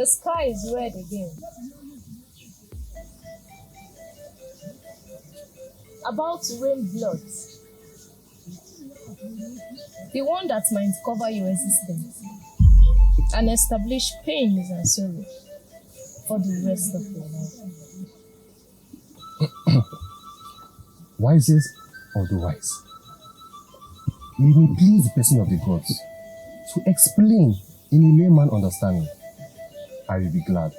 sky is red again. About to rain blood. The one that might cover your existence and establish pains and sorrow for the rest of your life. Wisest of the wise. May me please the person of the gods to explain in a layman understanding. I will be glad.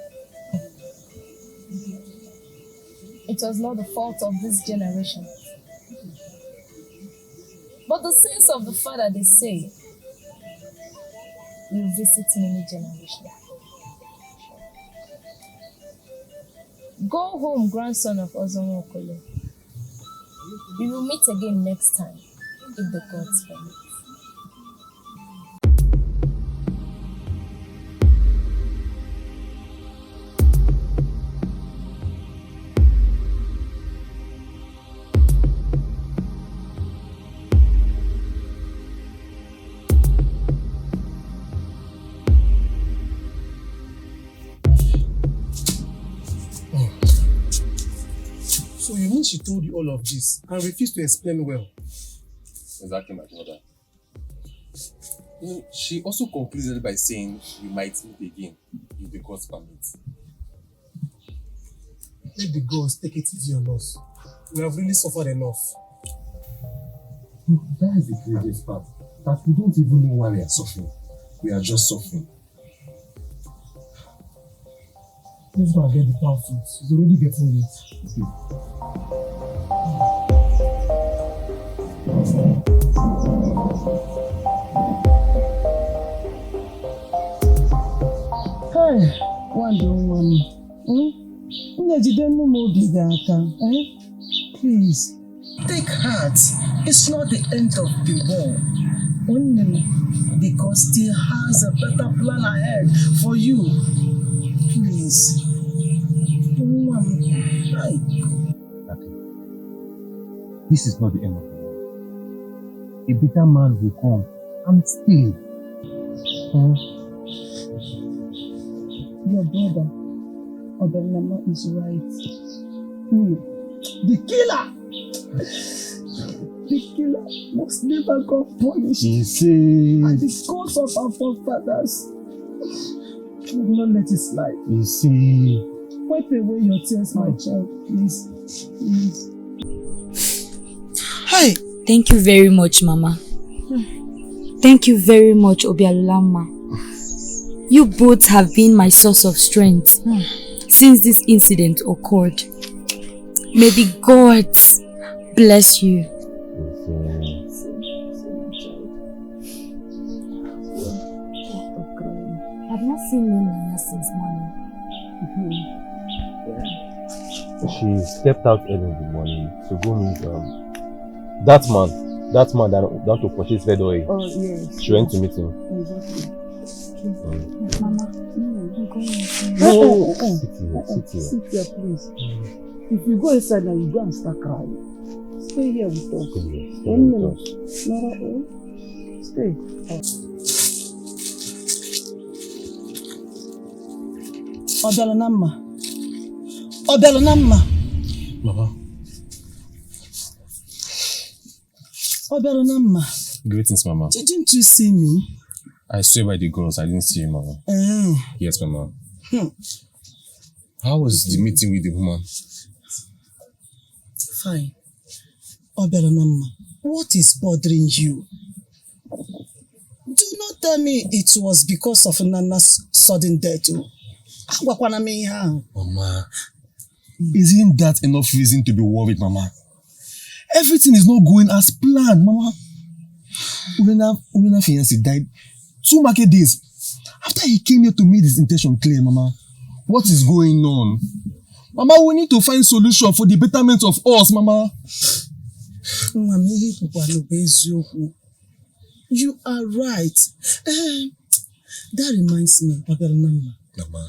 It was not the fault of this generation, but the sins of the father, they say, will visit many generations. Go home, grandson of Ozomo Okolo. We will meet again next time, if the gods permit. So you mean she told you all of this and refused to explain well? Exactly, my brother. She also concluded by saying we might meet again if the gods permit. Let the gods take it easy on us. We have really suffered enough. That is the craziest part. That we don't even know why we are suffering. We are just suffering. Let's go and get the cow food. It's already getting late. Hey, one. Please, take heart. It's not the end of the war. The God still has a better plan ahead for you. Please. This is not the end of the world. A bitter man will come and stay. Your brother, Obenama, is right. The killer must never go punished. And the cause of our forefathers will not let it slide. Wipe away your tears, my child, please. Hi. Thank you very much, Mama. Thank you very much, Obialulama. You both have been my source of strength since this incident occurred. May the gods bless you. I've not seen Nina since morning. She stepped out early in the morning to go meet that man that to purchase red oil. Oh, yes. She went to meet him. Exactly. Mama, Sit here, please. If you go inside now, you go and start crying. Stay here with us. Stay. Obialunama. Mama. Obialunama. Greetings, Mama. Didn't you see me? I swear by the girls, I didn't see you, Mama. Yes, Mama. How was the meeting with the woman? Fine. Obialunama, what is bothering you? Do not tell me it was because of Nana's sudden death. Mama, isn't that enough reason to be worried, Mama? Everything is not going as planned, Mama. Urena fiancé died 2 market days after he came here to make his intention clear, Mama. What is going on? Mama, we need to find solution for the betterment of us, Mama. You are right. That reminds me, Obialunama. Mama.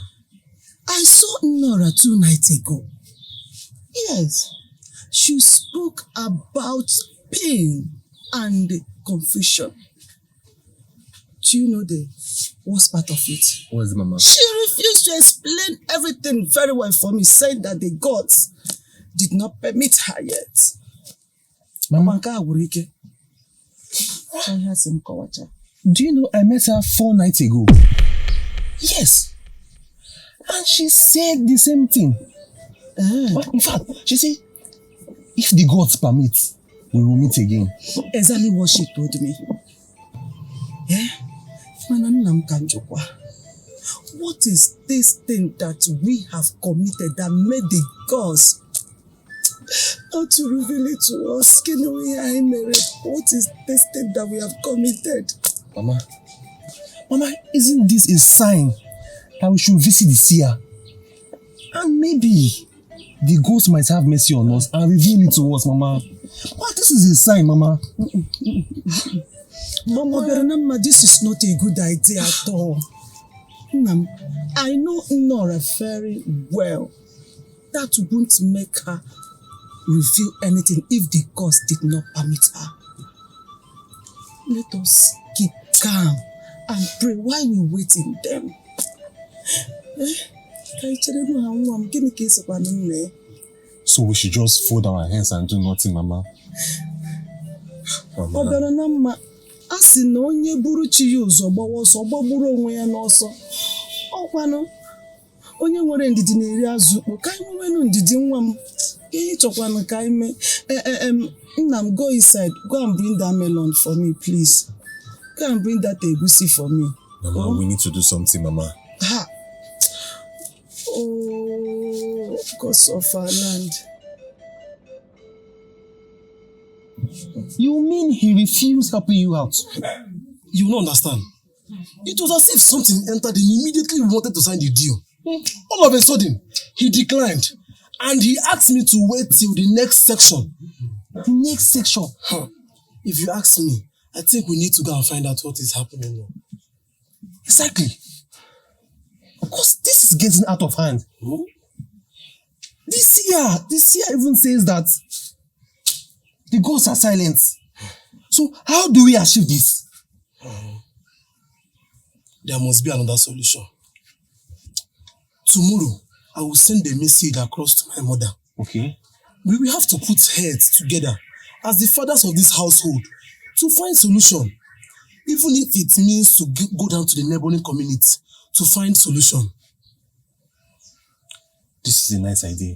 I saw Nora 2 nights ago. Yes. She spoke about pain and confusion. Do you know the worst part of it. What is it, Mama? She refused to explain everything very well for me, saying that the gods did not permit her yet. Mama, do you know I met her 4 nights ago? Yes. And she said the same thing. In fact, she said, if the gods permit, we will meet again. Exactly what she told me. Yeah? What is this thing that we have committed that made the gods not to reveal it to us? What is this thing that we have committed? Mama, isn't this a sign that we should visit the seer? And maybe the ghost might have mercy on us and reveal it to us, Mama. But this is a sign, Mama. Mama, this is not a good idea at all. I know Nora very well. That won't make her reveal anything if the ghost did not permit her. Let us keep calm and pray while we wait in them. So we should just fold our hands and do nothing, Mama. Mama. Asị na onye buru chi ya ụzọ gbawa ọsọ gbagburu onwe ya n'ọsọ. Ọkwanụ onye nwere ndidi na-eri azụ ukpo ka anyị nwere ndidi nwa m. Ihe chọkwanụ ka anyị mee. Nna m, go inside, go and bring that melon for me, please. Go and bring that egusi for me. Mama, we need to do something, Mama. Ha! Oh, gods of our land. You mean he refused helping you out? You don't understand. It was as if something entered and immediately wanted to sign the deal. All of a sudden, he declined. And he asked me to wait till the next section. The next section? If you ask me, I think we need to go and find out what is happening now. Exactly. Because this is getting out of hand. This year even says that the gods are silent. So how do we achieve this? There must be another solution. Tomorrow, I will send a message across to my mother. Okay. We will have to put heads together as the fathers of this household to find solution. Even if it means to go down to the neighboring community to find solution. This is a nice idea.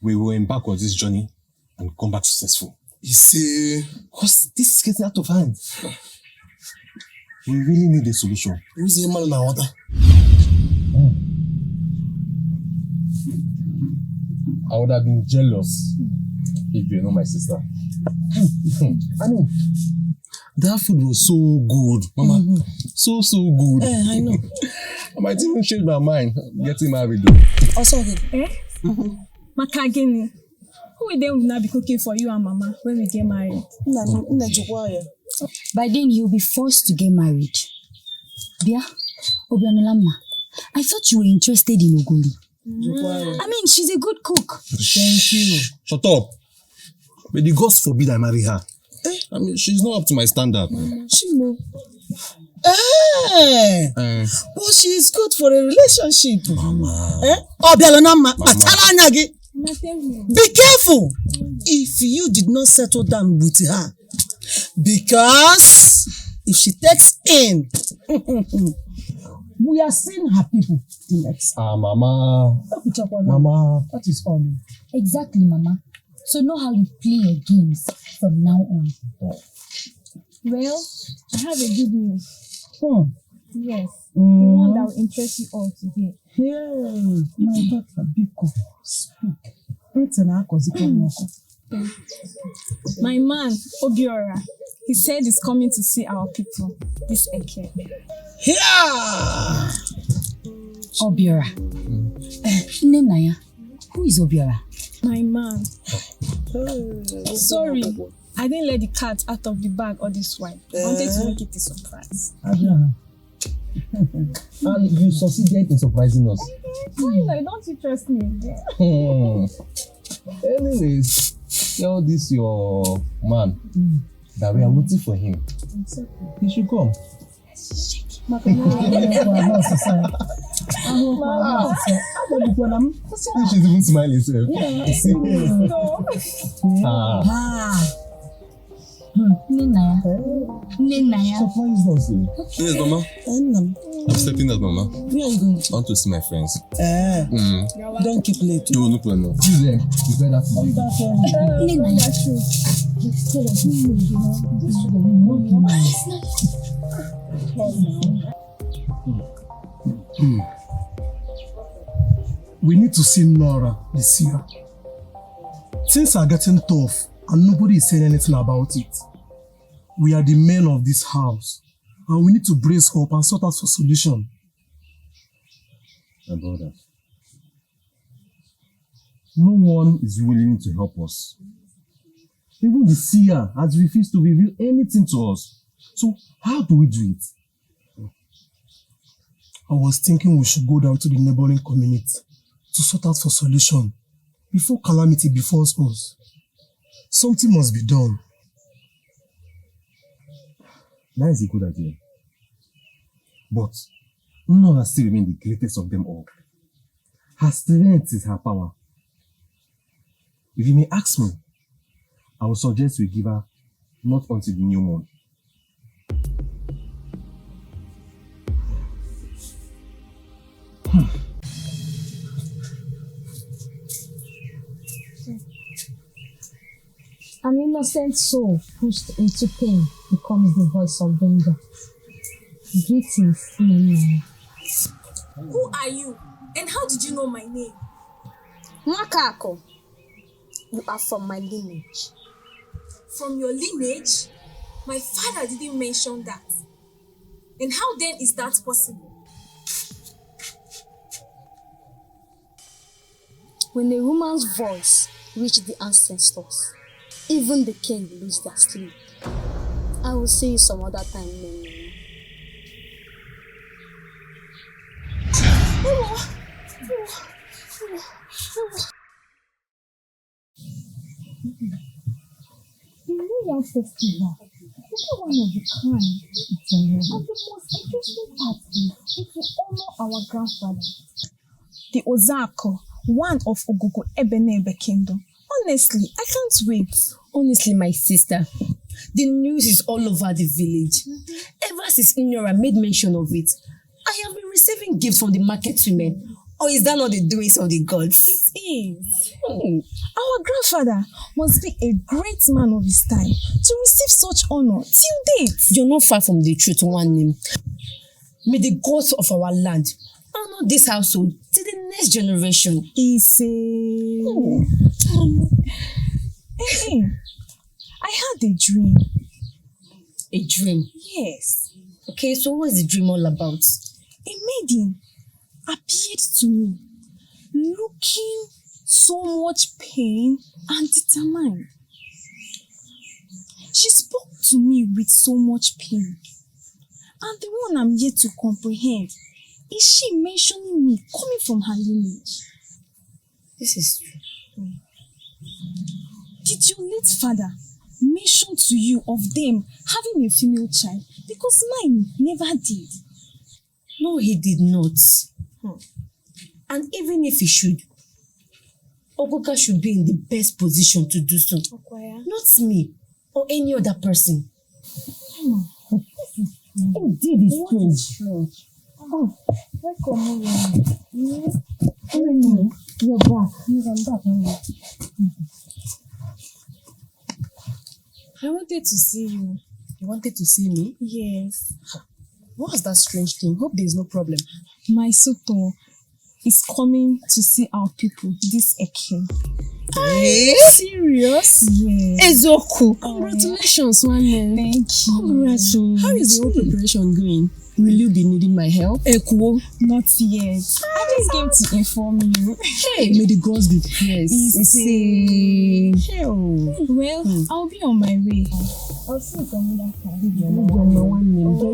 We will embark on this journey and come back successful. You see, because this is getting out of hand. We really need a solution. Who's the man in our water? I would have been jealous if you know my sister. I mean, that food was so good, Mama. So good. I know. I might even change my mind getting married. Also good. Makagini, who will then now be cooking for you and Mama when we get married? By then you'll be forced to get married. Bia, Obianolama, I thought you were interested in Ogoli. I mean, she's a good cook. Thank you. Shut up. May the gods forbid I marry her. I mean, she's not up to my standard. Shimo. But she is good for a relationship. Mama. Be careful if you did not settle down with her. Because if she takes in, we are seeing her people the next. Mama. Mama. What is all? Exactly, Mama. So know how you play your games from now on. Well, I have a good news. Yes, the one that will interest you all to hear. My daughter, Biko, speak. My man, Obiora, he said he's coming to see our people this Eke. Yeah! Obiora. Nenaya, who is Obiora? My man. Sorry, I didn't let the cat out of the bag all this while. I wanted to make it a surprise. And you succeeded in surprising us. Why don't you trust me? Anyways, tell this your man that we are waiting for him. He should come. She's even smiling, sir. Surprise us. Yes, Mama. I'm stepping out, Mama. Where are you going? I want to see my friends. Don't keep late. No, no problem. Choose them. You better for me. We need to see Nora this year. Things are getting tough and nobody is saying anything about it. We are the men of this house and we need to brace up and sort out for solution. My brother, no one is willing to help us. Even the seer has refused to reveal anything to us. So how do we do it? I was thinking we should go down to the neighboring community to sort out for solution before calamity befalls us. Something must be done. That is a good idea. But Nora still remains the greatest of them all. Her strength is her power. If you may ask me, I would suggest we give her not until the new moon. An innocent soul pushed into pain becomes the voice of danger. Greetings, Nene. Who are you? And how did you know my name? Makako, you are from my lineage. From your lineage? My father didn't mention that. And how then is that possible? When a woman's voice reached the ancestors, even the king lose their sleep. I will see you some other time, Nene. The Royal Festival is one of a kind. And the most interesting part is to honor our grandfather. The Ozako, one of Ogogo Ebenebe Kingdom. Honestly, I can't wait. Honestly, my sister, the news is all over the village. Ever since Inyora made mention of it, I have been receiving gifts from the market women. Or is that not the doings of the gods? It is. Our grandfather must be a great man of his time to receive such honor till date. You're not far from the truth, one name. May the gods of our land honor this household to the next generation. Hey, I had a dream. A dream? Yes. Okay, so what is the dream all about? A maiden appeared to me, looking so much pain and determined. She spoke to me with so much pain. And the one I'm yet to comprehend is she mentioning me coming from her lineage. This is true. Did your late father mention to you of them having a female child? Because mine never did. No, he did not. And even if he should, Ogoga should be in the best position to do so. Not me or any other person. Indeed, it's strange. Oh, welcome, you're back. I'm back. I wanted to see you. You wanted to see me? Yes. What was that strange thing? Hope there is no problem. My Soto is coming to see our people this Eke. Serious? Yes. Ezoku. Congratulations, Nwanne. Thank you. Congratulations. How is the whole preparation going? Will you be needing my help? Ekuo. Not yet. I just came to inform you. Hey, may the gods be praised. Well, I'll be on my way. I'll see you some other time. There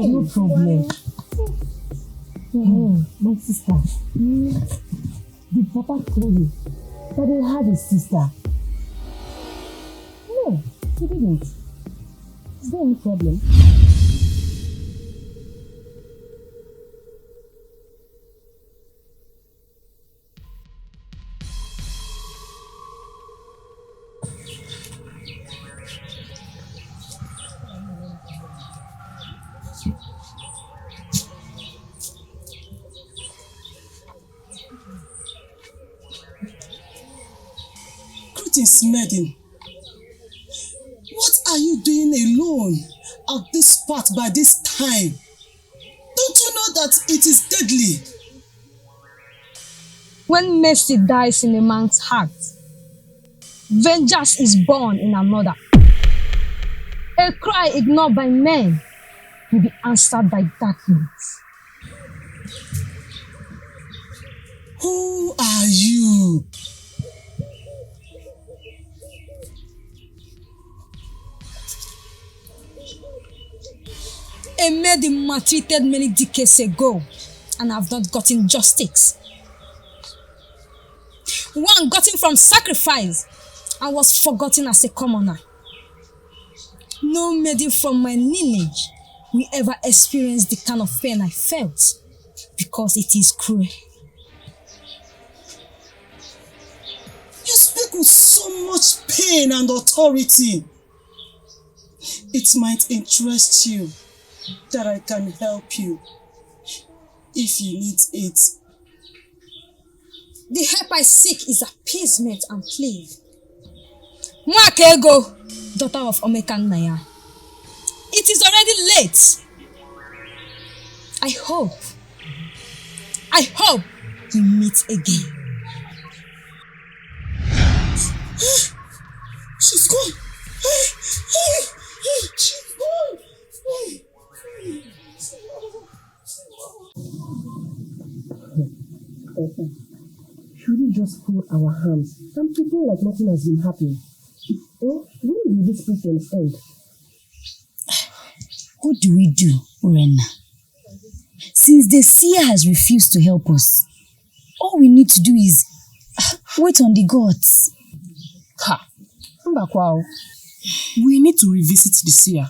is no problem. My sister, did Papa tell you that he had a sister? No, he didn't. Is there any problem? Everything smelling. What are you doing alone at this spot by this time? Don't you know that it is deadly? When mercy dies in a man's heart, vengeance is born in another. A cry ignored by men will be answered by darkness. Who are you? A maid maltreated many decades ago and have not gotten justice. One gotten from sacrifice and was forgotten as a commoner. No maiden from my lineage will ever experience the kind of pain I felt because it is cruel. You speak with so much pain and authority. It might interest you that I can help you if you need it. The help I seek is appeasement and plea. Mwakego, daughter of Omekan Naya. It is already late. I hope we meet again. She's gone. She's gone. Should we just fold our hands and pretend like nothing has been happening? When will this pretense end? What do we do, Urena? Since the seer has refused to help us, all we need to do is wait on the gods. Ha! Mbakwa, we need to revisit the seer.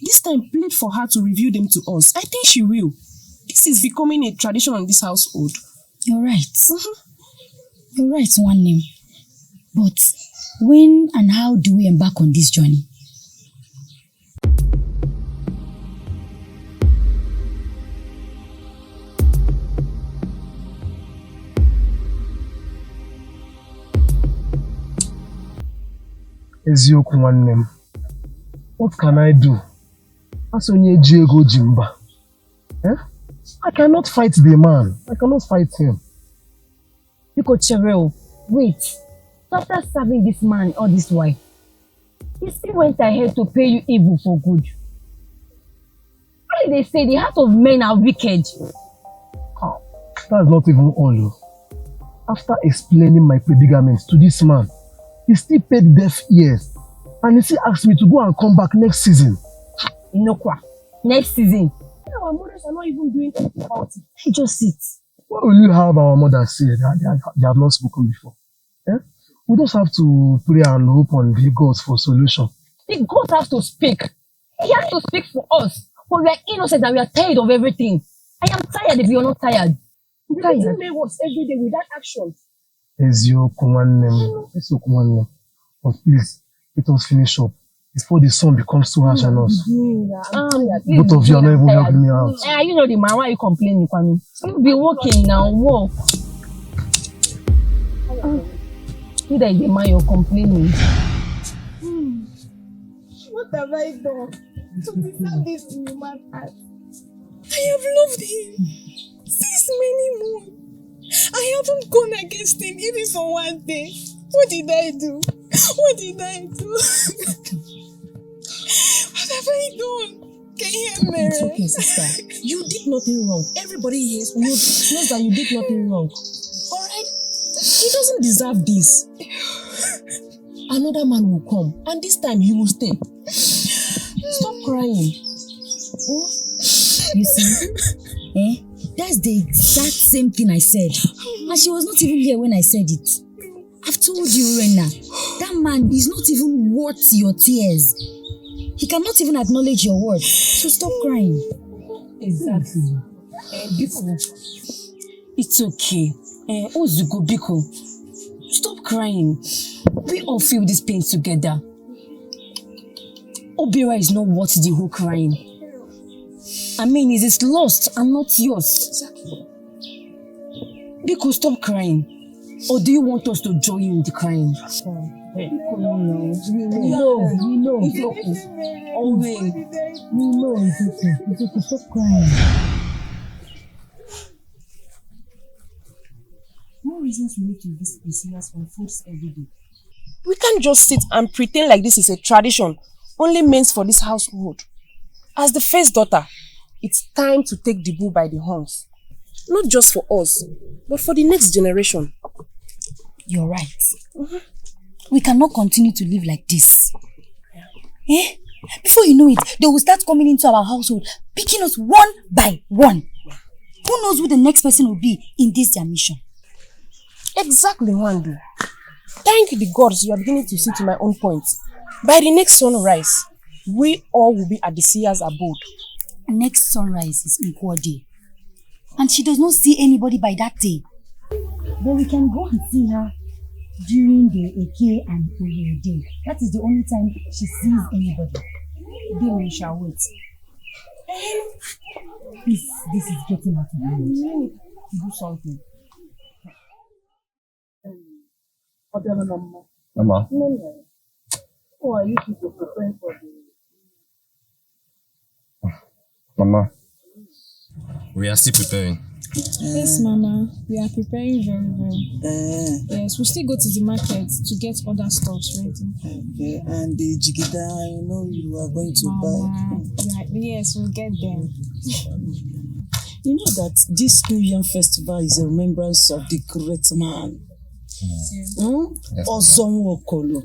This time, plead for her to reveal them to us. I think she will. This is becoming a tradition in this household. You're right. You're right, one name. But when and how do we embark on this journey? Eziokwu nwanne m. What can I do? As onye ji ego ji mba. I cannot fight the man. I cannot fight him. Biko Chereo, wait. After serving this man all this while, he still went ahead to pay you evil for good. Why they say the heart of men are wicked? That's not even all. After explaining my predicament to this man, he still paid deaf ears and he still asked me to go and come back next season. Inokwa, next season. Our mothers are not even doing anything about it. He just sits. What will you have our mothers say? They have not spoken before. We just have to pray and hope on the gods for solution. The gods have to speak. He has to speak for us. But we are innocent and we are tired of everything. I am tired if you are not tired. I'm tired. You make us every day without action. Eziokwu nwanne. But please, let us finish up before the sun becomes too harsh on us. Both of you are not even helping me out. You know the man, why are you complaining, Kwame? You be working now, walk. You that is the man you're complaining. What have I done to deserve this human heart? I have loved him since many months. I haven't gone against him even for one day. What did I do? What have I done? Can you hear me? It's okay, sister. You did nothing wrong. Everybody here knows that you did nothing wrong. Alright? He doesn't deserve this. Another man will come, and this time he will stay. Stop crying. You see? That's the exact same thing I said. And she was not even here when I said it. I've told you, Rena, that man is not even worth your tears. He cannot even acknowledge your words. So stop crying. Exactly. Biko, it's okay. Ozugo, Biko, stop crying. We all feel this pain together. Obira is not worth the whole crying. I mean, it is lost and not yours. Exactly. Biko, stop crying. Or do you want us to join you in the crying? Hey, come on now. We know. It's okay. Always. We know it's okay. It's okay. Stop crying. No reasons we need to visit the seniors for foods every day. We can't just sit and pretend like this is a tradition only meant for this household. As the first daughter, it's time to take the bull by the horns. Not just for us, but for the next generation. You're right. We cannot continue to live like this. Eh? Before you know it, they will start coming into our household, picking us one by one. Who knows who the next person will be in this their mission? Exactly, Wandu. Thank the gods you are beginning to see to my own point. By the next sunrise, we all will be at the seer's abode. Next sunrise is Nkwo Day. And she does not see anybody by that day. But we can go and see her during the Eke and Oye day. That is the only time she sees anybody. Then we shall wait. Please, this is getting out of hand. Do something. Mama. Who are you people preparing for the... Mama, we are still preparing. Yes, Mama. We are preparing very well. Yes, we'll still go to the market to get other stuffs ready. Okay, and the jigida, you are going to buy. Yes, we'll get them. You know that this New Yam Festival is a remembrance of the great man. Osonwo Okolo.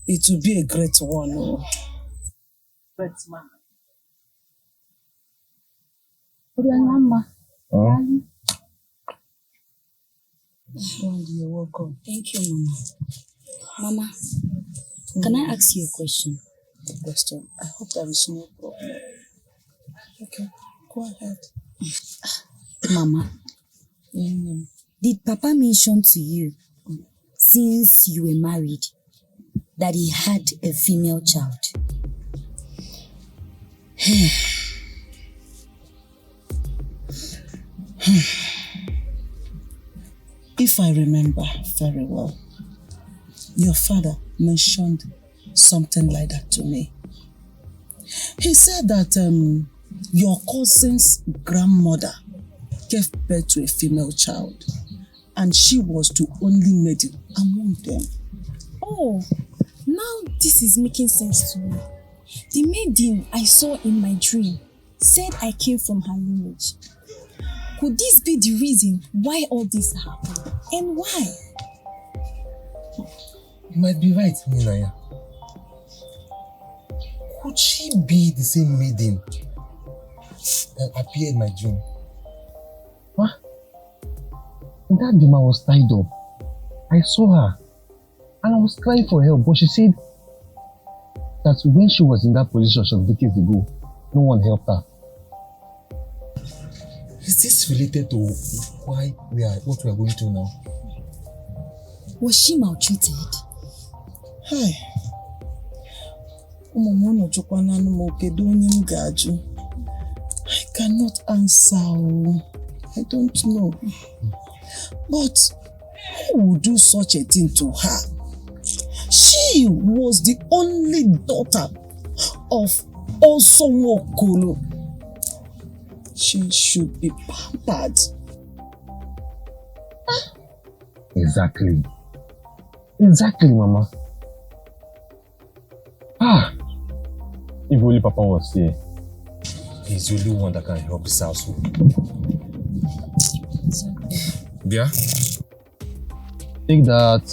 It will be a great one. Great man. You're welcome. Thank you, Mama. Mama, can I ask you a question? Question. I hope there is no problem. Okay, go ahead. Mama, did Papa mention to you, since you were married, that he had a female child? If I remember very well, your father mentioned something like that to me. He said that your cousin's grandmother gave birth to a female child and she was the only maiden among them. Oh, now this is making sense to me. The maiden I saw in my dream said I came from her lineage. Could this be the reason why all this happened? And why? You might be right, Minaya. Could she be the same maiden that appeared in my dream? Huh? And that demon was tied up. I saw her and I was crying for help, but she said that when she was in that position some decades ago, no one helped her. Is this related to what we are going through now? Was she maltreated? Hi. I cannot answer. I don't know. But who would do such a thing to her? She was the only daughter of Osonwo Okolo. She should be pampered. Exactly, Mama. If only Papa was here. He's the only one that can help this household. Bia? Take that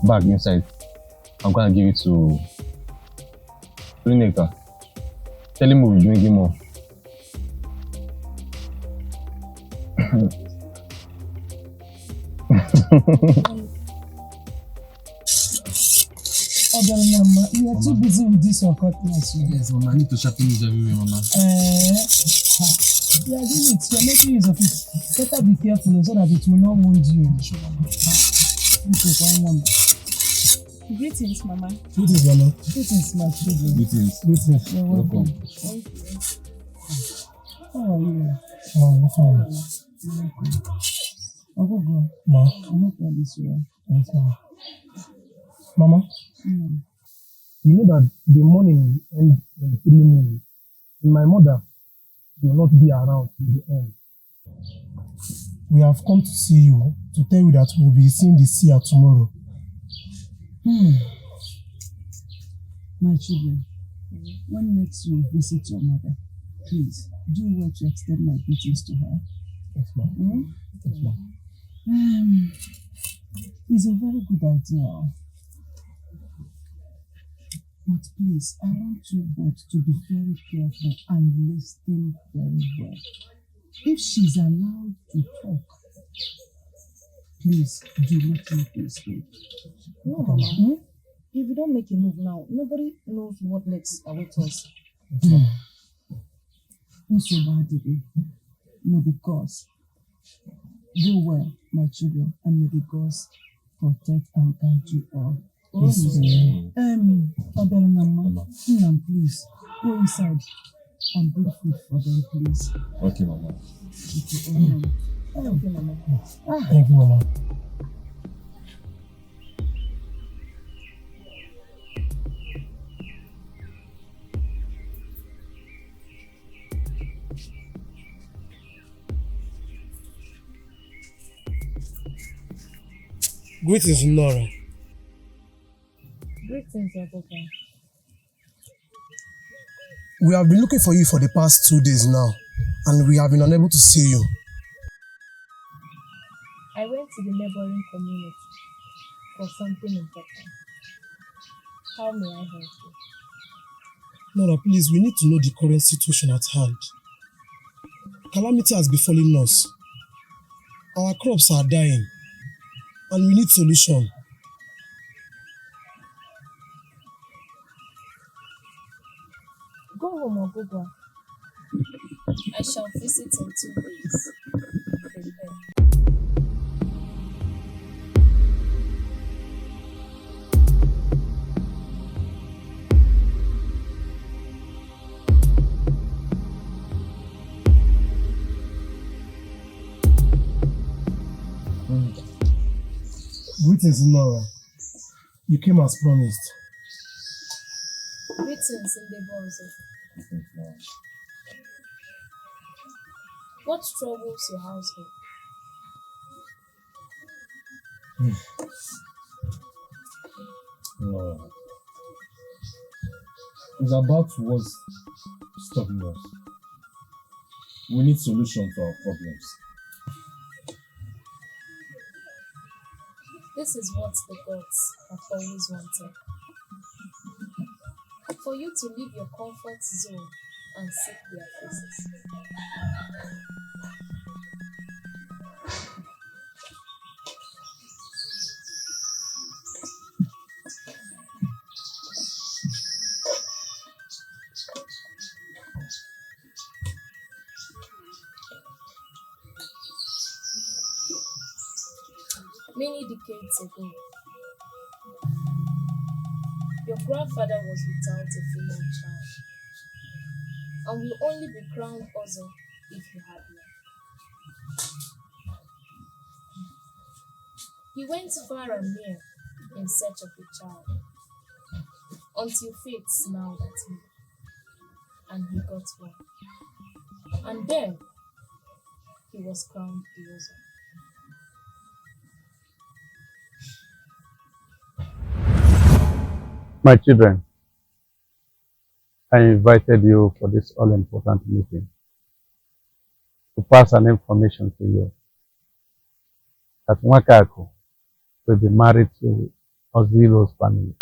bag inside. I'm gonna give it to Rineka. Tell him we'll drink him more. Mama, you are too busy with this your cutlass. Yes, Mama, I need to sharpen it everywhere, Mama. You are doing it. You are making use of it. Better be careful so that it will not wound you. Sure, Mama. Greetings, Mama. Greetings, Mama. Greetings, my children. Greetings. You're welcome. Thank you. How are you? Oh, fine. I'll go. Ma. I'm not going this way. Yes, Mama. Mama, you know that the morning and the 3 moon, my mother will not be around in the end. We have come to see you to tell you that we'll be seeing the seer tomorrow. My children, when next you visit your mother, please do well to extend my greetings to her. Yes, ma'am. Yes, ma'am. It's a very good idea. But please, I want you both to be very careful and listen very well. If she's allowed to talk, please do not make a mistake. No, Mama. If we don't make a move now, nobody knows what next awaits us. So bad, may the gods go well, my children, and may the gods protect and guide you all. Yes, Mama, please go inside and bring food for them, please. Okay, Mama. Okay, Mama. Thank you, Mama. Greetings, Nora. Greetings, Ogoga. We have been looking for you for the past 2 days now, and we have been unable to see you. I went to the neighboring community for something important. How may I help you? Nora, please, we need to know the current situation at hand. Calamity has befallen us. Our crops are dying, and we need solution. Go home, Ogoga. I shall visit in 2 days. Prepare. Greetings, Nora. You came as promised. Greetings in the Bozo. What troubles your household? No. It's about what's stopping us. We need solution to our problems. This is what the gods have always wanted. For you to leave your comfort zone and seek their faces. Many decades ago, your grandfather was without a female child and will only be crowned Ozo if he had one. He went far and near in search of a child until fate smiled at him and he got one. And then he was crowned the Ozo. My children, I invited you for this all-important meeting to pass an information to you that Nwakaku will be married to Ozilo's family.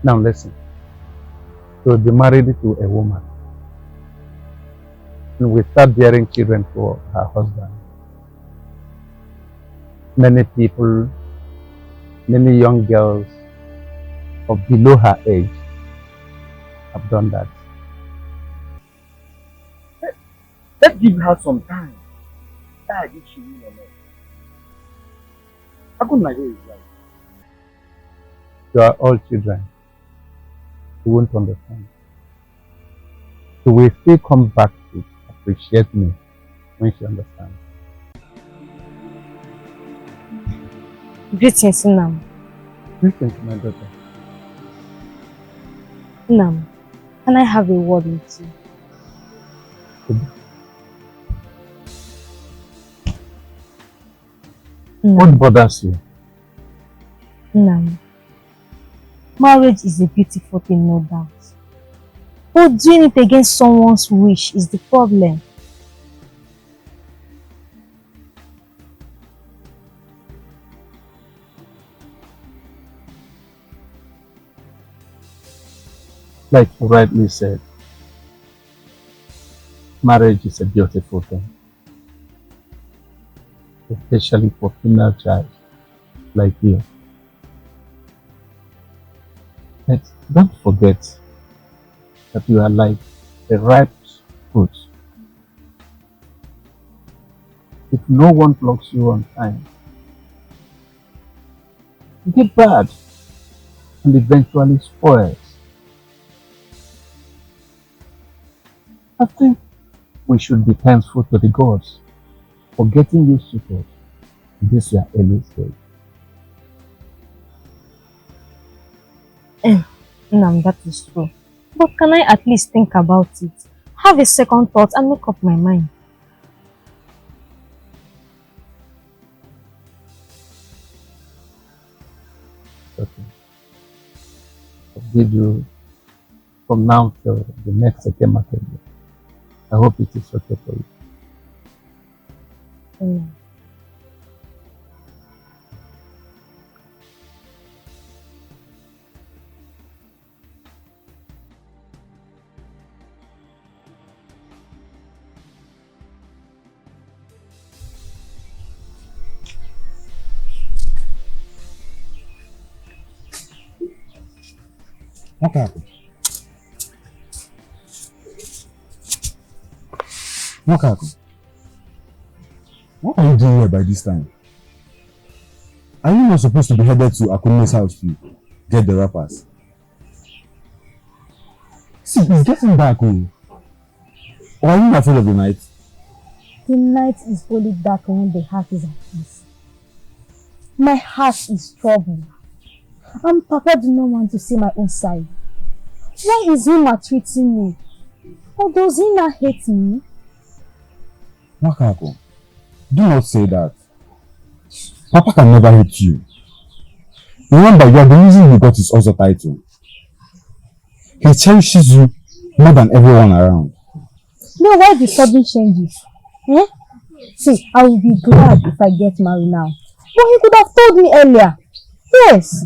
Now listen, she will be married to a woman and will start bearing children for her husband. Many people, many young girls of below her age have done that. Let's give her some time. If she will or not. How could my is like? You are all children who won't understand. So we still come back to it at appreciate me when she understands. Greetings, Nam. Greetings, my daughter. Nam, can I have a word with you? What bothers you? Nam, marriage is a beautiful thing, no doubt. But doing it against someone's wish is the problem. Like you rightly said, marriage is a beautiful thing, especially for female child like you. But don't forget that you are like a ripe fruit. If no one plucks you on time, you get bad and eventually spoils. I think we should be thankful to the gods for getting you suited in this your early stage. Nam, that is true. But can I at least think about it? Have a second thought and make up my mind. Okay. I'll give you from now till the next market. I hope it is okay for you. What happened? What happened? What are you doing here by this time? Are you not supposed to be headed to Akune's house to get the wrappers? See, it's getting dark, oh. Or are you not afraid of the night? The night is only dark when the heart is at peace. My heart is troubled. And Papa do not want to see my own side. Why is he maltreating me? Or does he not hate me? Wakako, do not say that. Papa can never hate you. Remember, you are the reason you got his other title. He cherishes you more than everyone around. No, why the sudden changes? Eh? See, I will be glad if I get married now. But he could have told me earlier. Yes.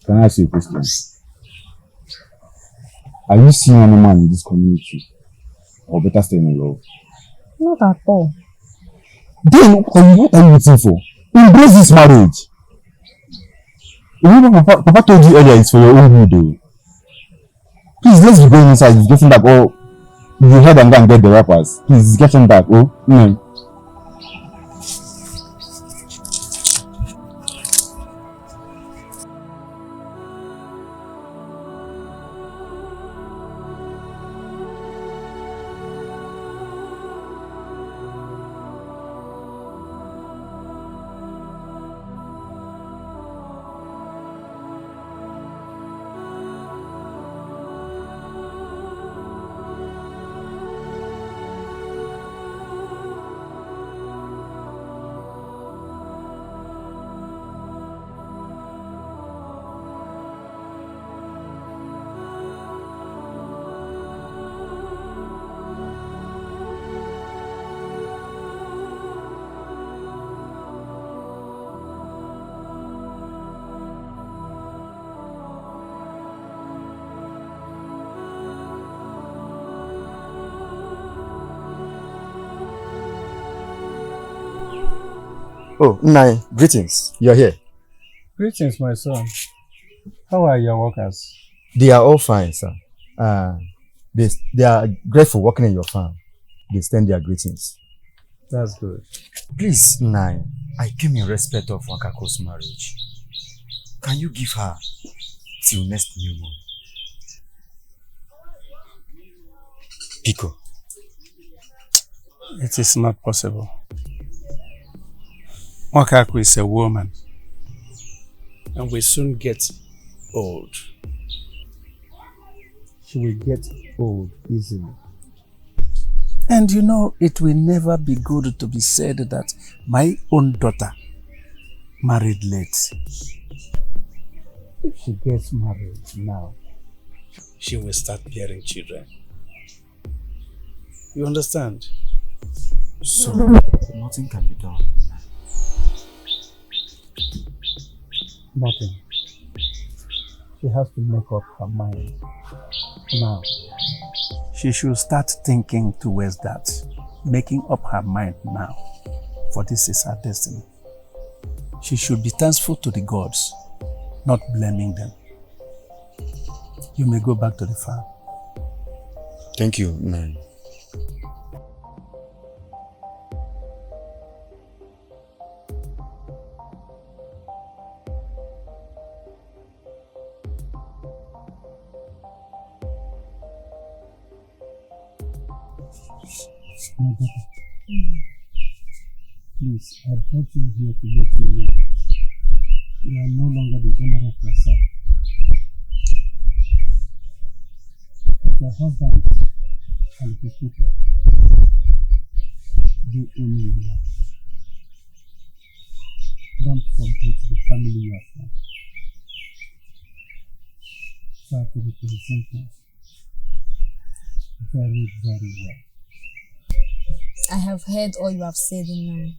Can I ask you a question? Are you seeing any man in this community? Or better stay in love? Not at all. Then what are you waiting for? Embrace this marriage. Remember Papa told you earlier it's for your own good though. Please, let's be going inside. It's getting dark. Oh, you head and go and get the wrappers. Please, it's getting dark. Oh, no. Oh, Nai, greetings. You're here. Greetings, my son. How are your workers? They are all fine, sir. They are grateful working in your farm. They send their greetings. That's good. Please, Nai, I came in respect of Wakako's marriage. Can you give her till next new moon? Pico, It is not possible. Wakaku is a woman and will soon get old. She will get old easily. And you know, it will never be good to be said that my own daughter married late. If she gets married now, she will start bearing children. You understand? So, nothing can be done. Nothing. She has to make up her mind. Now, she should start thinking towards that. Making up her mind now. For this is her destiny. She should be thankful to the gods, not blaming them. You may go back to the farm. Thank you, Nai. My daughter, please, I brought you here to let you know you are no longer the owner of yourself. Your husband and his people, they own you now. Don't forget the family you are from. Try to represent us very, very well. I have heard all you have said now,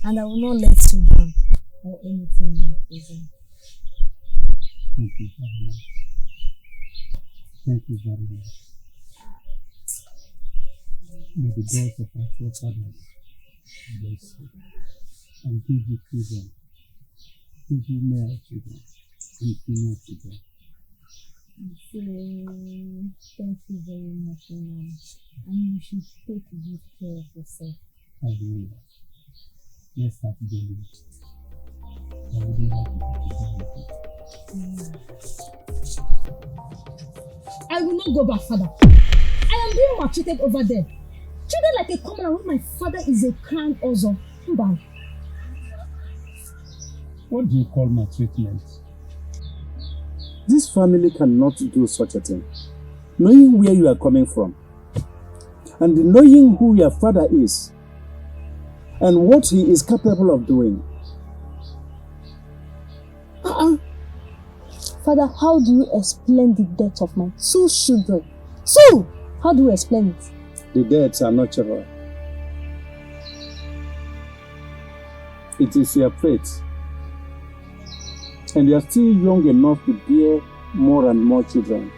and I will not let you down or anything you present. Thank you very much. Thank you very much. May the gods of our forefathers bless you and give you children, give you male children and female children. Thank you very much, Mama. And you should take good care of yourself. I will. Let's start building. I wouldn't like to I will not go back, Father. I am being maltreated over there. Treated like a commoner when my father is a crown also. Bye. What do you call my treatment? This family cannot do such a thing. Knowing where you are coming from, and knowing who your father is, and what he is capable of doing. Father, how do you explain the death of my 2 children? 2! How do you explain it? The deaths are natural. It is your fate. And you are still young enough to bear more and more children.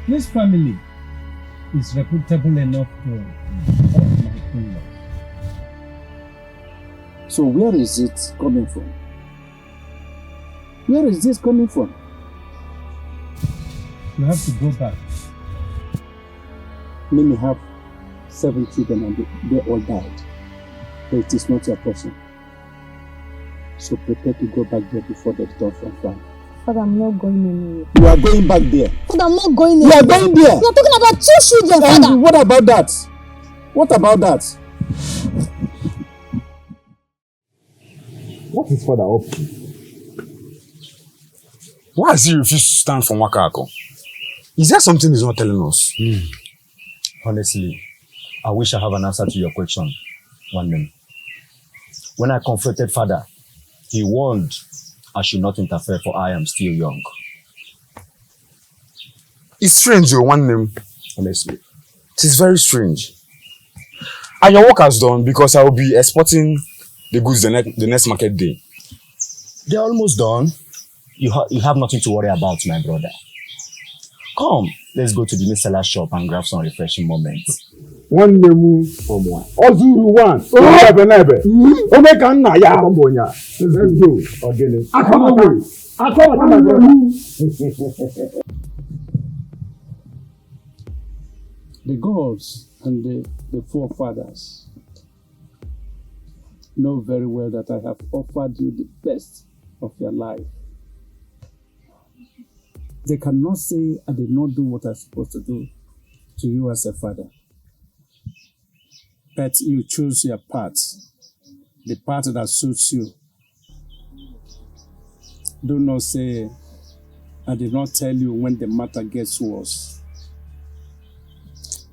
This family is reputable enough to hold my kingdom. So where is it coming from? Where is this coming from? You have to go back. Many have 7 children and they all died. But it is not your portion. So prepare to go back there before they return from farm. Father, I'm not going anywhere. You are going back there. Father, I'm not going You anywhere. are going there. You are talking about 2 children, And Father. what about that? What about that? What is father up to? Why has he refused to stand for Wakako? Is there something he's not telling us? Honestly, I wish I have an answer to your question, one name. When I confronted father, he warned I should not interfere for I am still young. It's strange, your one name. Honestly. It is very strange. And your work has done because I will be exporting the goods the next market day. They're almost done. You have nothing to worry about, my brother. Come, let's go to the meat seller shop and grab some refreshing moments. One name from one. Ozuru one. Nebe. Omeka nna ya ambonya. Let's go. Again. The gods and the forefathers know very well that I have offered you the best of your life. They cannot say I did not do what I'm supposed to do to you as a father. But you choose your path, the path that suits you. Do not say, I did not tell you when the matter gets worse.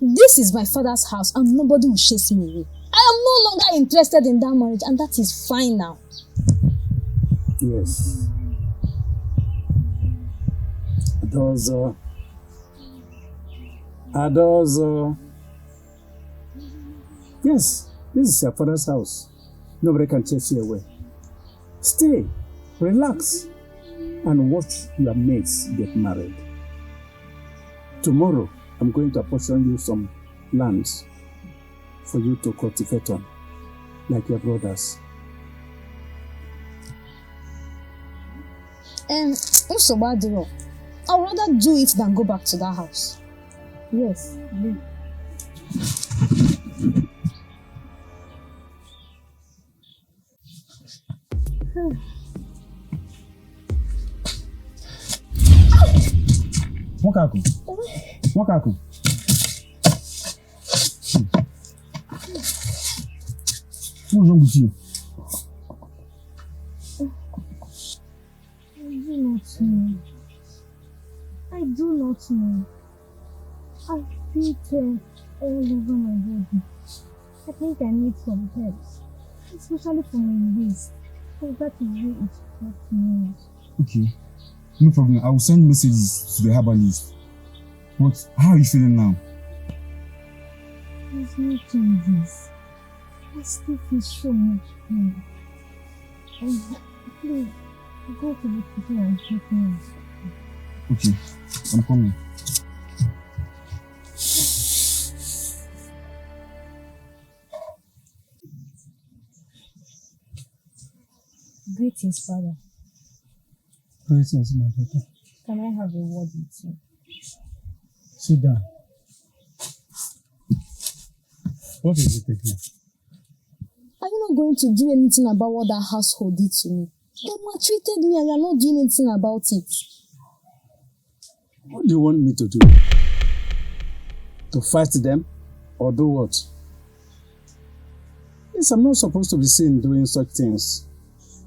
This is my father's house and nobody will chase me away. I am no longer interested in that marriage and that is fine now. Yes. Adozo. Yes, this is your father's house. Nobody can chase you away. Stay, relax, and watch your mates get married. Tomorrow, I'm going to apportion you some lands for you to cultivate on, like your brothers. Usobadiro, I'd rather do it than go back to that house. Yes. Wakaku. What's wrong with you? I do not know. I feel tears all over my body. I think I need some herbs, especially for my waist, because that is where it hurts me. Okay, no problem. I will send messages to the herbalist. But how are you feeling now? There's no changes. I still feel so much pain. Please, go to the kitchen and help me. Okay, I'm coming. Greetings, father. Greetings, my daughter. Can I have a word with you? Sit down. What is it again? Are you not going to do anything about what that household did to me? They maltreated me and you're not doing anything about it. What do you want me to do? To fight them? Or do what? Yes, I'm not supposed to be seen doing such things.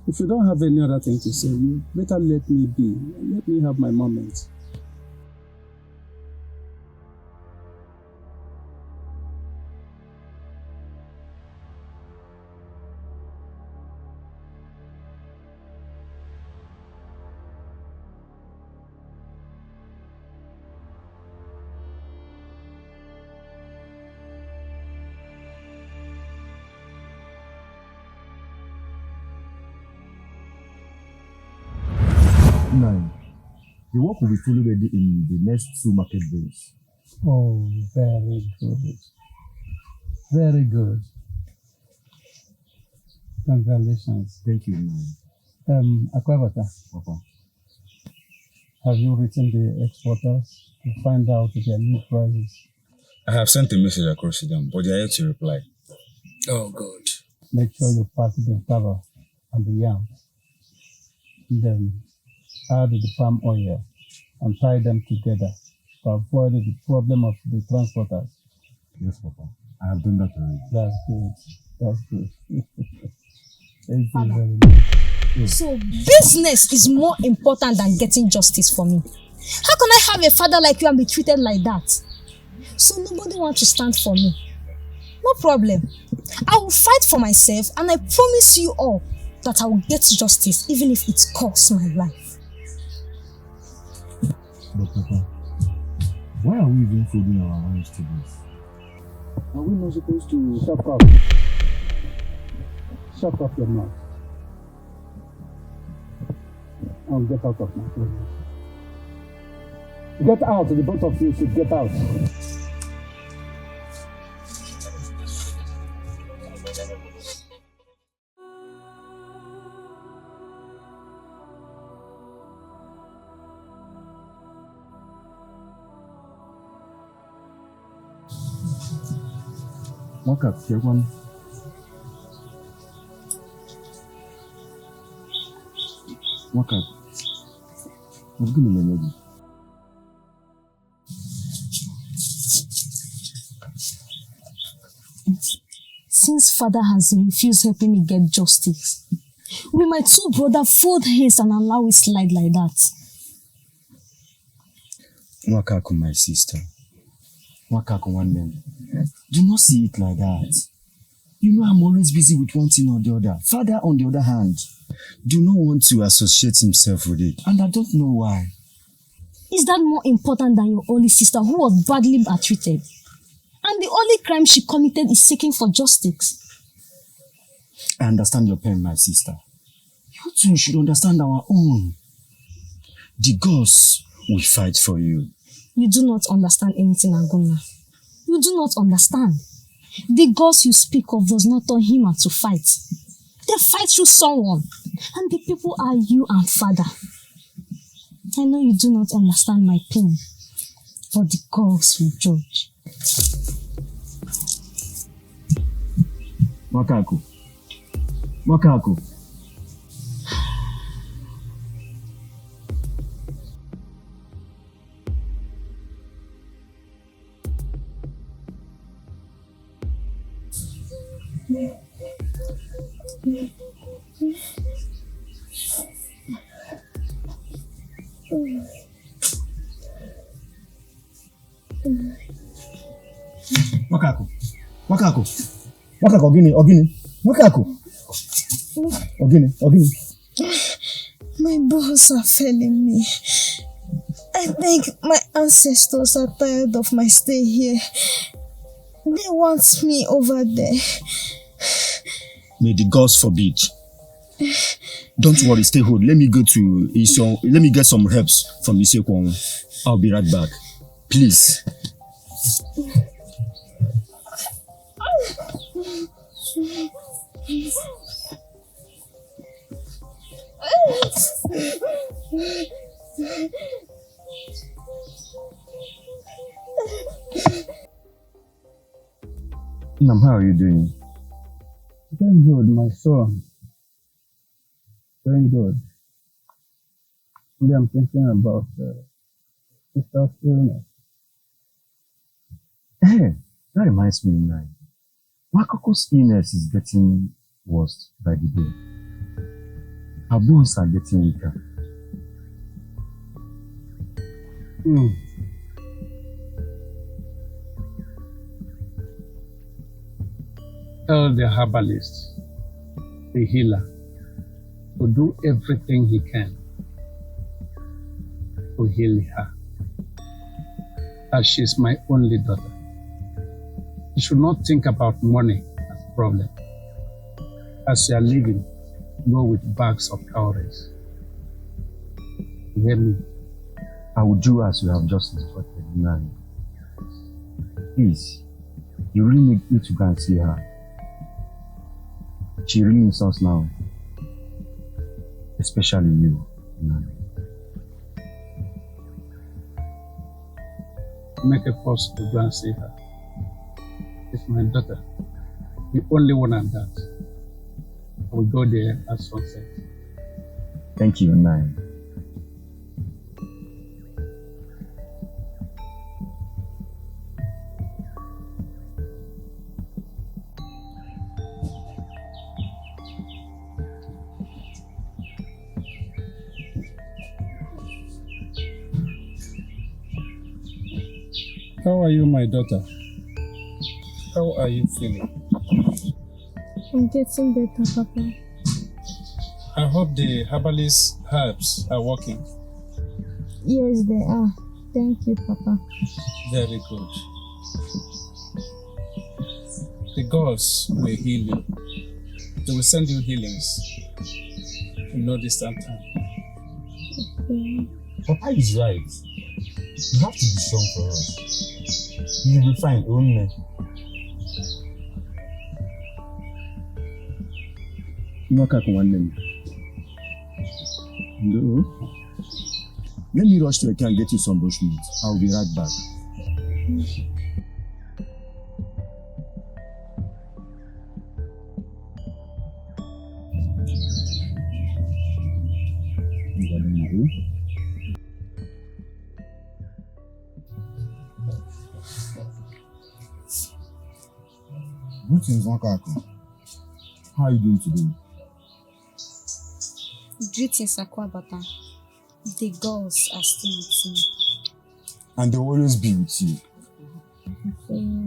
If you don't have any other thing to say, you better let me be. Let me have my moment. Nine. The work will be fully ready in the next 2 market days. Oh, very good. Very good. Congratulations. Thank you, Nine. Akwabata, Papa. have you written the exporters to find out their new prices? I have sent a message across to them, but they are yet to reply. Oh, God. Make sure you pack the cover and the yams. Then add the palm oil and tie them together to avoid the problem of the transporters. Yes, Papa. I have done that already. That's good. That's good. Thank you Father. very much. So business is more important than getting justice for me. How can I have a father like you and be treated like that? So nobody wants to stand for me. No problem. I will fight for myself and I promise you all that I will get justice even if it costs my life. But Papa, why are we even folding our hands to this? Are we not supposed to shut up? Shut up your mouth. And get out of my presence. Get out, the both of you should get out. Waka, Kekwan. Waka, I'm going to lady. since father has refused helping me get justice, will my two brothers fold hands and allow it slide like that? Nwakaku, my sister. Nwakaku, one name. Do not see it like that. You know I'm always busy with one thing or the other. Father, on the other hand, do not want to associate himself with it. And I don't know why. Is that more important than your only sister who was badly maltreated? And the only crime she committed is seeking for justice. I understand your pain, my sister. You too should understand our own. The gods will fight for you. You do not understand anything, Aguna. You do not understand. The gods you speak of does not turn him out to fight. They fight through someone. And the people are you and father. I know you do not understand my pain. But the gods will judge. Nwakaku. Nwakaku. Nwakaku. Nwakaku. Nwakaku, Ogini. Nwakaku. Ogini. My bones are failing me. I think my ancestors are tired of my stay here. They want me over there. May the gods forbid. Don't worry, stay hold. Let me go to Iso. Let me get some herbs from Isekwon. I'll be right back. Please. Nam, how are you doing? Very good, my son. Very good. Today I'm thinking about sister's illness. Hey, that reminds me, Nai. Wakako's illness is getting worse by the day. Her bones are getting weaker. Tell the herbalist, the healer, to do everything he can to heal her. As she's my only daughter. You should not think about money as a problem. As you are living, go with bags of cowries. You hear me? I will do as you have just instructed, Nai. Please, you really need me to go and see her. She really needs us now. Especially you, Nai. Make a fuss to go and see her. It's my daughter, the only one I'm that. I will go there at sunset. Thank you, Nai. How are you, my daughter? How are you feeling? I'm getting better, Papa. I hope the herbalist herbs are working. Yes, they are. Thank you, Papa. Very good. The gods will heal you. They will send you healings in no distant time. Okay. Papa is right. You have to be strong for us. You will be fine, won't you? Nwakaku, one name. No. Let me rush to a car and get you some bushmeat. I'll be right back. Greetings, Wakako. How are you doing today? Greetings, Akwabata. The gods are still with me. And they'll always be with you.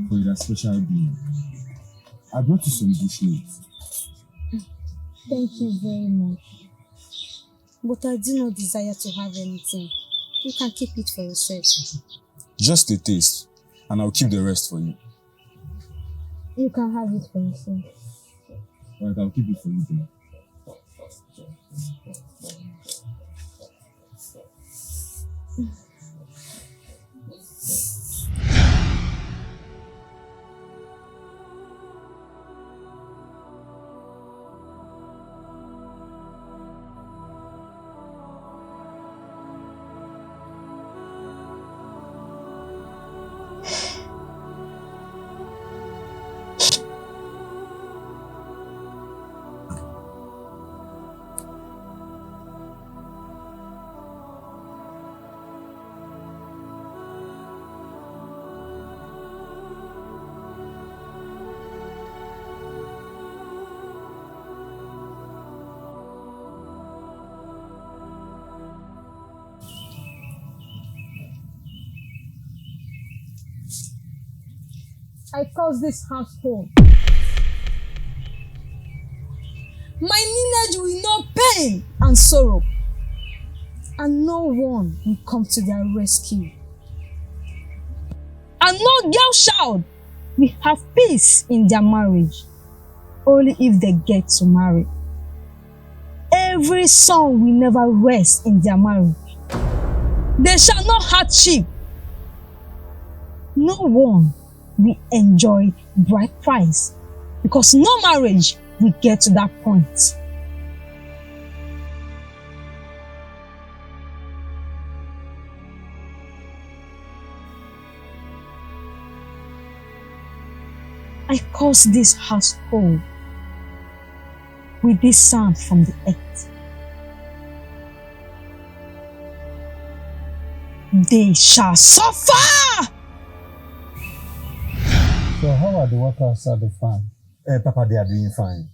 For your special being. I brought you some bushmeat. Thank you very much. But I do not desire to have anything. You can keep it for yourself. Just a taste, and I'll keep the rest for you. You can have it for yourself. Alright, I'll keep it for you then. I curse this household. My lineage will know pain and sorrow, and no one will come to their rescue. And no girl child will have peace in their marriage, only if they get to marry. Every son will never rest in their marriage. They shall not hardship. No one will enjoy bride price, because no marriage will get to that point. I curse this household with this sound from the earth. They shall suffer! So how are the workers at the farm? Papa, they are doing fine.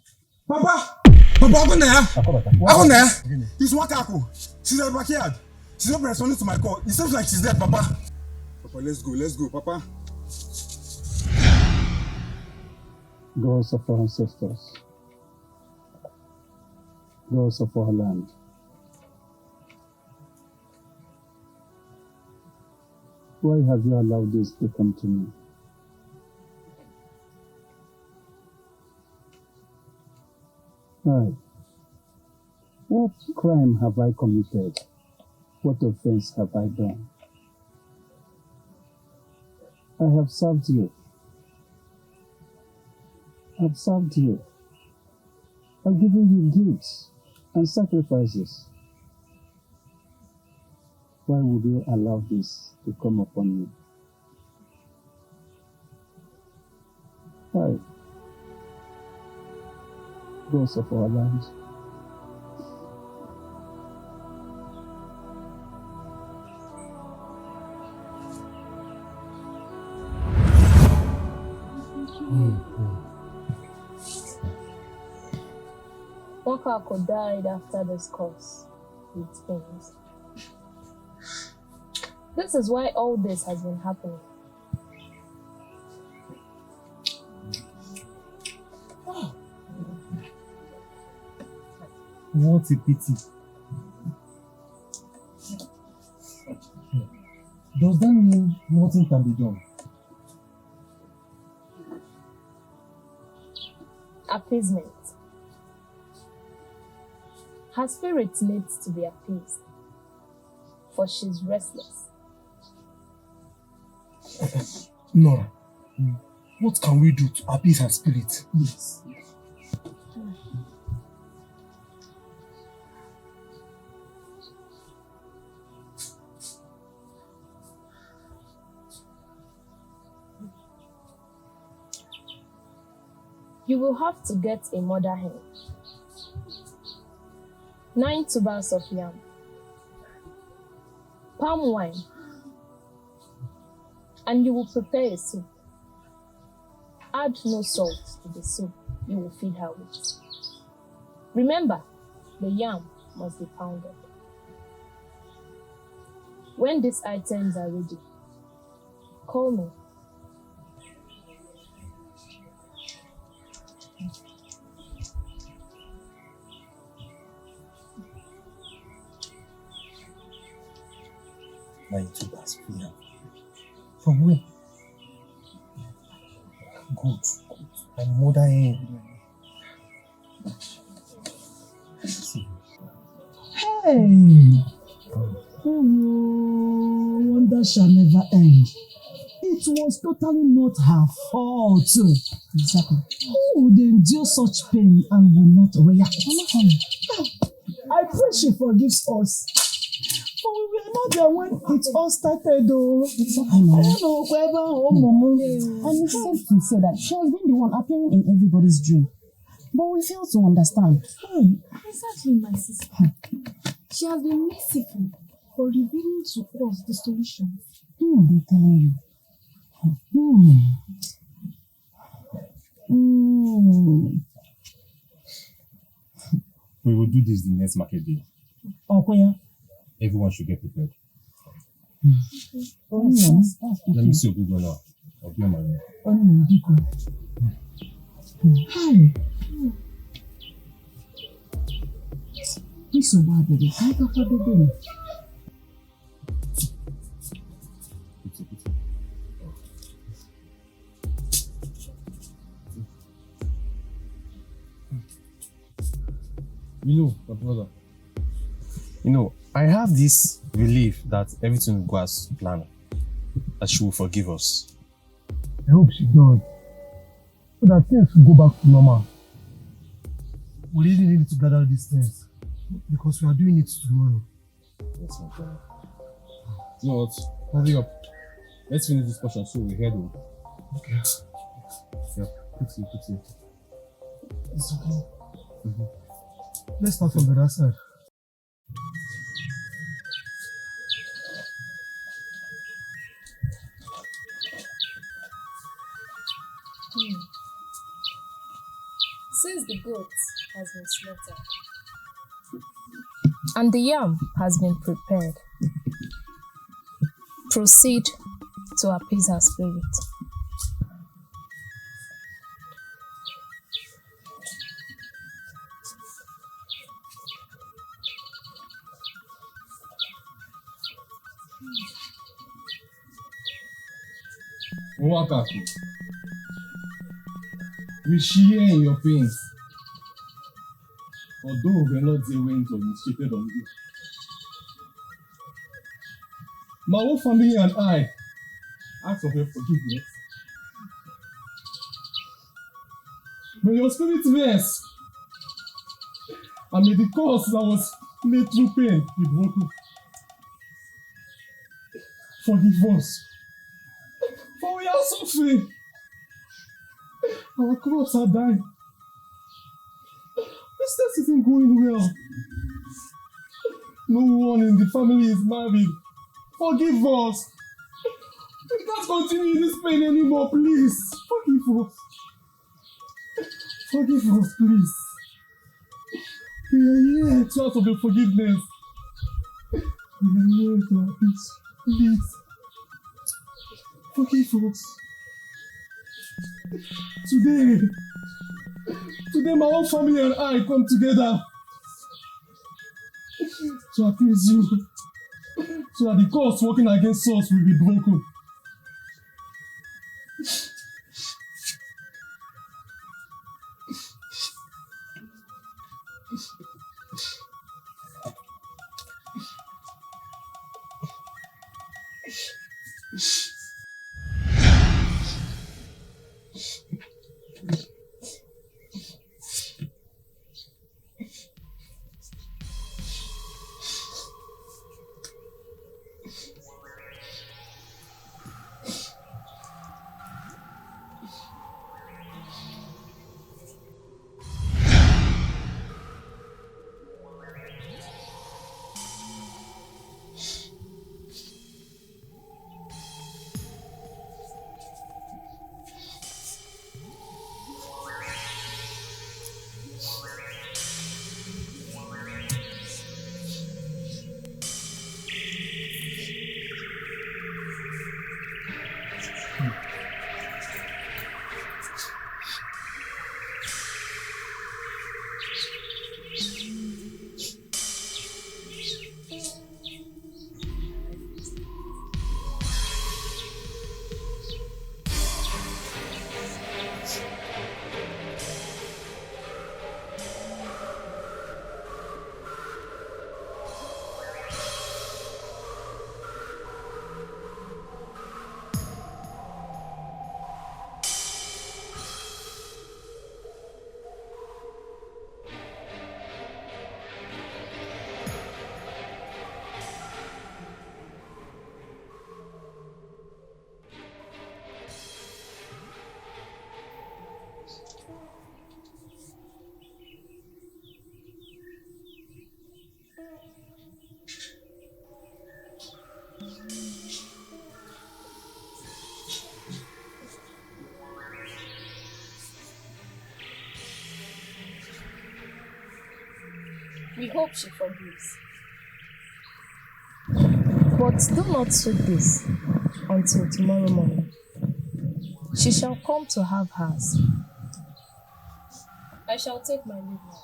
Papa! Papa, open there! Open there! It's Wakako. She's at the backyard. She's not responding to my call. It seems like she's dead, Papa. Papa, let's go, Papa. Gods of our ancestors, gods of our land, why have you allowed this to come to me? Why? What crime have I committed? What offense have I done? I have served you. I've served you. I've given you gifts and sacrifices. Why would you allow this to come upon me? Why? Gods of our land. Wakako died after this course with pains. This is why all this has been happening. What a pity. Does that mean nothing can be done? Appeasement. Her spirit needs to be appeased, for she's restless. Nora, what can we do to appease her spirit? Yes. You will have to get a mother hen, 9 tubers of yam, palm wine, and you will prepare a soup. add no salt to the soup you will feed her with. Remember, the yam must be pounded. When these items are ready, call me. My YouTubers, yeah. From where? Good. And mother Hey! Oh, wonder shall never end. It was totally not her fault. Exactly. Who would endure such pain and will not react? I pray she forgives us. But we were not there when it all started, though. Exactly. I don't know whether Momo. And it's safe to say that she has been the one appearing in everybody's dream. But we fail to understand. Exactly, my sister. She has been merciful for revealing to us the solution. I'm telling you. We will do this the next market day. Okay. Everyone should get prepared. Let me see your Google now. I'll be on my way. Hi. This is bad, baby. I got what they're doing. My brother. I have this belief that everything will go as planned. That she will forgive us. I hope she does. So that things will go back to normal. We really need to gather these things. Because we are doing it tomorrow. Yes, my brother. You know what? Hurry up. Let's finish this portion so we head home. Okay. Yeah, quickly. It's okay. Let's start from the other side. Since the goat has been slaughtered and the yam has been prepared, proceed to appease her spirit. Nwakaku, we share in your pains. Although we're not there when it was initiated on you. My whole family and I ask of your forgiveness. May your spirit rest. And may the cause that was made through pain be broken. Forgive us. For we are suffering. Our crops are dying. Business isn't going well. No one in the family is married. Forgive us. We can't continue this pain anymore, please. Forgive us. Forgive us, please. We are here to ask for your forgiveness. We are here to appease. Please. Forgive us. Today my whole family and I come together to appease you so that the cause working against us will be broken. We hope she forgives. But do not suit this until tomorrow morning. She shall come to have hers. I shall take my leave now.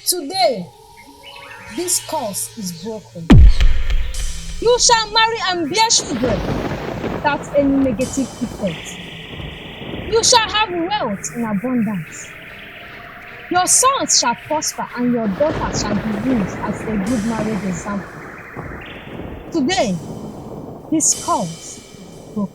Today, this curse is broken. You shall marry and bear children without any negative effect. You shall have wealth in abundance. Your sons shall prosper and your daughters shall be used as a good marriage example. Today, this curse is broken.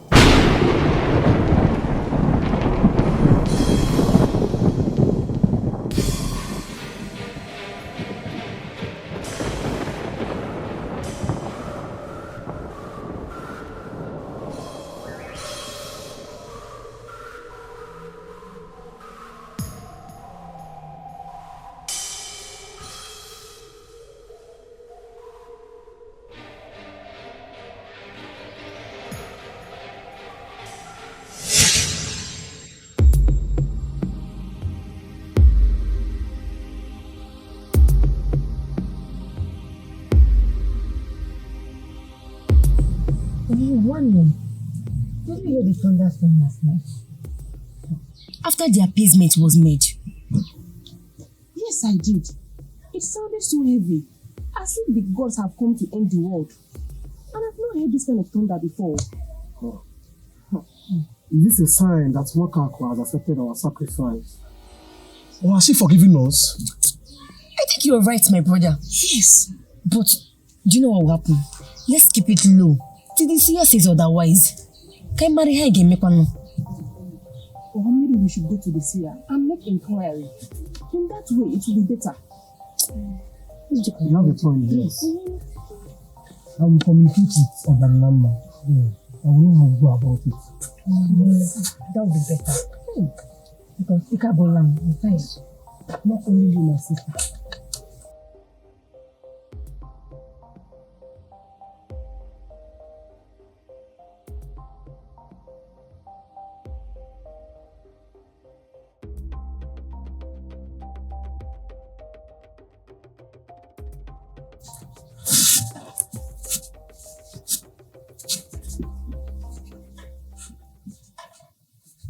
One name. Did you hear the thunderstorm last night? After the appeasement was made. Yes, I did. It sounded so heavy, as if the gods have come to end the world. And I've not heard this kind of thunder before. Is this a sign that Wakako has accepted our sacrifice? Or has she forgiven us? I think you are right, my brother. Yes. But do you know what will happen? Let's keep it low. Till the seer says otherwise. Can I marry her again, Mepano? Or maybe we should go to the seer and make inquiry. In that way, it will be better. You have a point, yes. I will communicate with Odanama. I will know how to go about it. That would be better. Because Ikabolam, in fact, not only you, my sister.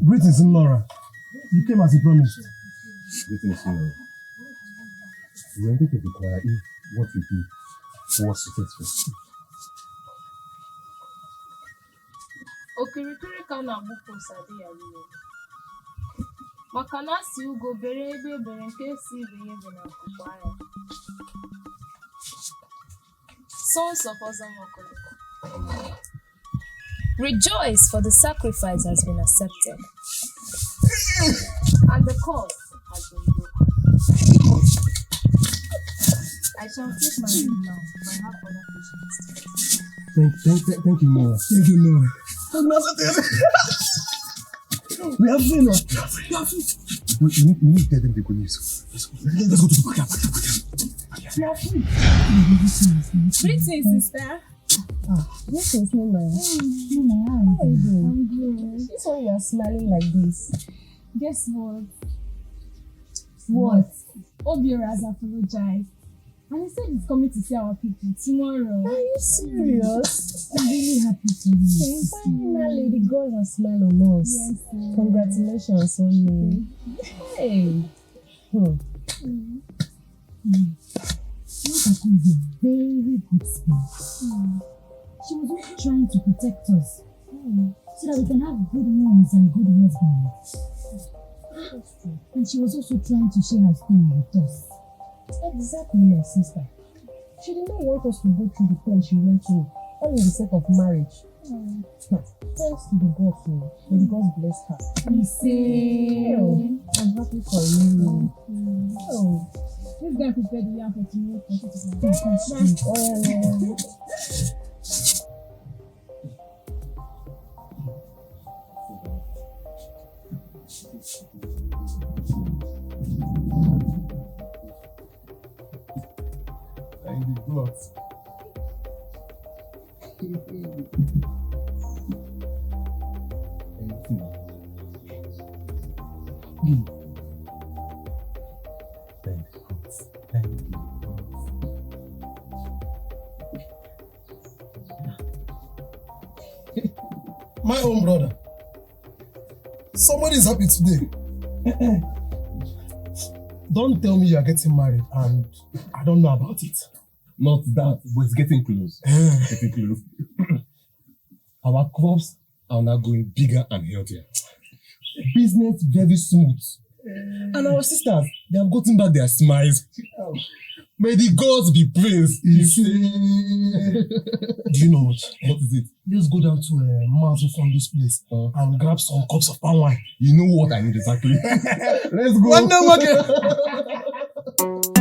Greetings, Nora. You came as you promised. Greetings, Nora. We wanted to inquire if what we did was successful. Okirikiri ka na-agbụpụ sadi ya niile. Maka na si ugo bere ebe bere nke si ibe ya ebe na akwụkwọ anya. Sons of Ozamokoliko. Rejoice, for the sacrifice has been accepted. And the cause has been broken. I shall take my leave now. I have other patients. Thank you, Nora. Thank you, Nora. We have seen her. We need to tell them the good news. Let's go to the backyard. You are free. Greetings, sister. Greetings, Noma. How are you doing? I'm good. This one you are smiling like this. Guess what? What? Obiora has apologized. And he said he's coming to see our people tomorrow. Are you serious? I'm really happy for you. Finally, the God has smiled on us. Yes, sir. Congratulations on you. Hey. Yotako is a very good spirit. She was also trying to protect us so that we can have good homes and good husbands. And she was also trying to share her story with us. Exactly, my sister. She did not want us to go through the pain she went through, all in the sake of marriage. Thanks to the God, may God bless her. You see, I'm happy for you. This guy prepared the yam for tomorrow. And the God. My own brother. Somebody is happy today. Don't tell me you are getting married and I don't know about it. Not that, but it's getting close. Getting close. Our crops are now going bigger and healthier. Business very smooth. And our sisters, they have gotten back their smiles. May the gods be praised. Do you know what? What is it? Let's go down to a Manso Fondo's place and grab some cups of palm wine. You know what I need exactly. Let's go. One day,